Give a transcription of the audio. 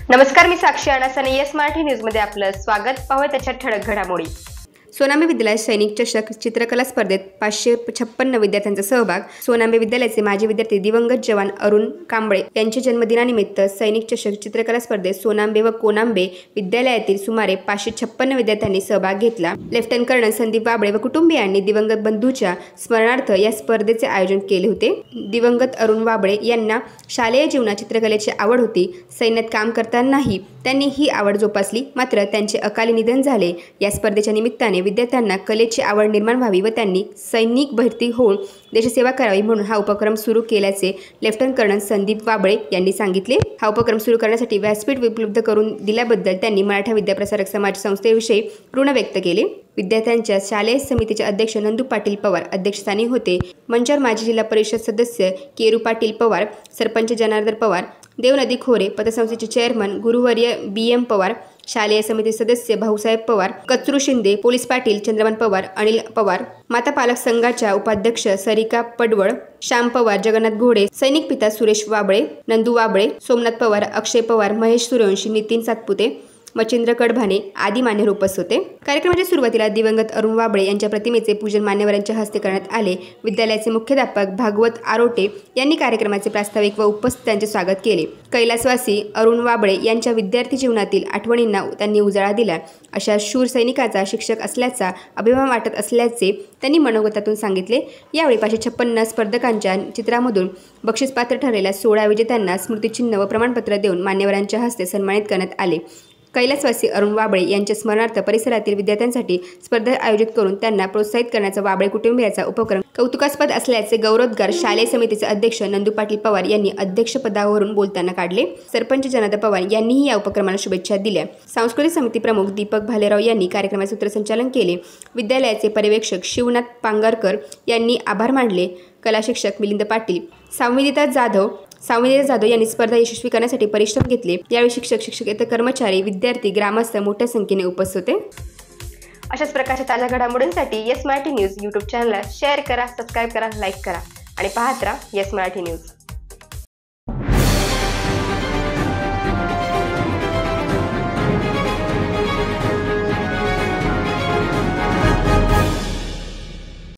नमस्कार, मी साक्षी अणासाने येस मराठी न्यूजमध्ये आपलं स्वागत. पाहूया त्याच्या ठळक घडामोडी. सोनांबे विद्यालय सैनिक चषक चित्रकला स्पर्धेत 556 विद्यार्थ्यांचा सहभाग. सोनांबे विद्यालयाचे माजी विद्यार्थी दिवंगत जवान अरुण कांबळे यांच्या जन्मदिनानिमित्त सैनिक चषक चित्रकला स्पर्धेत सोनांबे व कोनांबे विद्यालयातील सुमारे 556 विद्यार्थ्यांनी सहभाग घेतला. लेफ्टनंट कर्नल संदीप वाबळे व कुटुंबियांनी दिवंगत बंधूच्या स्मरणार्थ या स्पर्धेचे आयोजन केले होते. दिवंगत अरुण वाबळे यांना शालेय जीवनात चित्रकलेची आवड होती. सैन्यात काम करतानाही त्यांनी ही आवड जोपासली. मात्र त्यांचे अकाली निधन झाले. या स्पर्धेच्या निमित्ताने विद्यार्थ्यांना कलेची आवड निर्माण व्हावी व त्यांनी सैनिक भरती होऊन देशसेवा करावी म्हणून हा उपक्रम सुरू केल्याचे लेफ्टनंट कर्नल संदीप वाबळे यांनी सांगितले. हा उपक्रम सुरू करण्यासाठी व्यासपीठ उपलब्ध करून दिल्याबद्दल त्यांनी मराठा विद्याप्रसारक समाज संस्थेविषयी ऋण व्यक्त केले. विद्यार्थ्यांच्या शालेय समितीचे अध्यक्ष नंदू पाटील पवार अध्यक्षस्थानी होते. मंचावर माजी जिल्हा परिषद सदस्य केरू पाटील पवार, सरपंच जनार्दन पवार, देवनदी खोरे, पतसंस्थेचे चेअरमन गुरुवर्य BM पवार, शालेय समिती सदस्य भाऊसाहेब पवार, कचरू शिंदे, पोलीस पाटील चंद्रमान पवार, अनिल पवार, माता पालक संघाच्या उपाध्यक्ष सरिका पडवळ, श्याम पवार, जगन्नाथ घोडे, सैनिक पिता सुरेश वाबळे, नंदू वाबळे, सोमनाथ पवार, अक्षय पवार, महेश सूर्यवंशी, नितीन सातपुते, मच्छिंद्र कडभाने आदी मान्यवर उपस्थित होते. कार्यक्रमाच्या सुरुवातीला दिवंगत अरुण वाबळे यांच्या प्रतिमेचे पूजन मान्यवरांच्या हस्ते करण्यात आले. विद्यालयाचे मुख्याध्यापक भागवत आरोटे यांनी कार्यक्रमाचे प्रास्ताविक व उपस्थितांचे स्वागत केले. कैलासवासी अरुण वाबळे यांच्या विद्यार्थी जीवनातील आठवणींना त्यांनी उजाळा दिला. अशा शूर सैनिकाचा शिक्षक असल्याचा अभिमान वाटत असल्याचे त्यांनी मनोगतातून सांगितले. यावेळी 556 स्पर्धकांच्या चित्रामधून बक्षीसपात्र ठरलेल्या 16 विजेत्यांना स्मृतिचिन्ह व प्रमाणपत्र देऊन मान्यवरांच्या हस्ते सन्मानित करण्यात आले. कैलासवासी अरुण वाबळे यांच्या स्मरणार्थ परिसरातील विद्यार्थ्यांसाठी स्पर्धा आयोजित करून त्यांना प्रोत्साहित करण्याचा वाबळे कुटुंबियाचा उपक्रम कौतुकास्पद असल्याचे गौरवोद्गार शालेय समितीचे अध्यक्ष नंदू पाटील पवार यांनी अध्यक्षपदावरून बोलताना काढले. सरपंच जनार्दन पवार यांनीही या उपक्रमाला शुभेच्छा दिल्या. सांस्कृतिक समिती प्रमुख दीपक भालेराव यांनी कार्यक्रमाचे सूत्रसंचालन केले. विद्यालयाचे पर्यवेक्षक शिवनाथ पांगारकर यांनी आभार मानले. कला शिक्षक मिलिंद पाटील, संवेदिता जाधव यांनी स्पर्धा यशस्वी करण्यासाठी परिश्रम घेतले. यावेळी शिक्षक, शिक्षकेतर कर्मचारी, विद्यार्थी, ग्रामस्थ मोठ्या संख्येने उपस्थित होते. अशाच प्रकारच्या ताज्या घडामोडींसाठी येस मराठी न्यूज यूट्यूब चॅनलला शेअर करा, सबस्क्राईब करा, लाईक करा आणि पाहत राहा येस मराठी न्यूज.